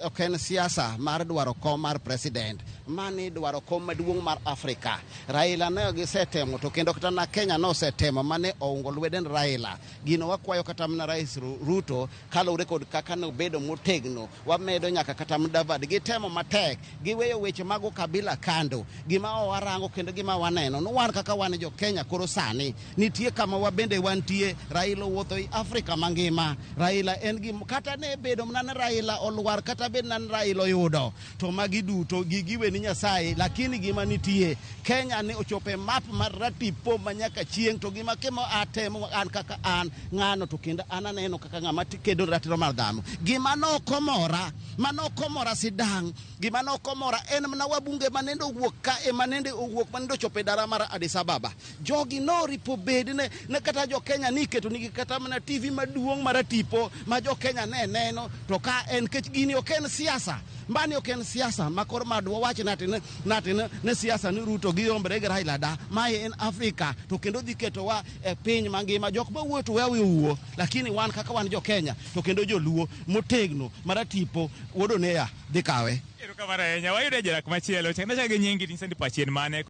ok en siasa mar dwaro kom mar president, mani dwaro kom maduong' mar Afrika. Raila ne gisetemo, to kendo kata na Kenya nosetemo mane oungo lweden Raila. Gino wakwayo kata mna Rais Ruto kalure kod kaka no bedo motegno, wamedo nyaka kata Mudavadi gitemo matek, giweyo weche mago kabila kando. Gima warango kendo gima waneno, no wan kaka wan jo Kenya koro sani nitie kama wabende wantie. Raila wuotho i Afrika mangima. Raila en gi kata ne bedo mna Raila olwar kata bed nan Raila yudo to magi duto gigiwe ni Nyasaye, lakini gima nitie Kenya ne ochope map mar ratipo manyaka chieng', to gima kemo atemo an kaka an ng'ano, to kendo an aneno kaka ng'ama kedo ratiro mar dhano. Gima nokomora sidang', gima nokomora en mna wabunge manendo wuok ka manende owuok manendo chope dara mar Addis Ababa. Jogi no ripo bed ne kata jo Kenya niketo nigi kata mana TV maduong' mar tipo ma jo Kenya ne neno, to ka en kech gini ok en siasa. Mbani ok en siasa makor madwa wach natine ne siasa ni Ruto gi ombre gi Raila da. Mae en Afrika, to kendo dhi keto wa e piny mangima. Jok ma wuotho wuo, lakini wan kaka wan jo Kenya to kendo joluo motegno maratipo wodo ne ya dhi kawe. Ero kamara enya wayudo jarak machielo chakna chage nyingi tinsandi pachien mane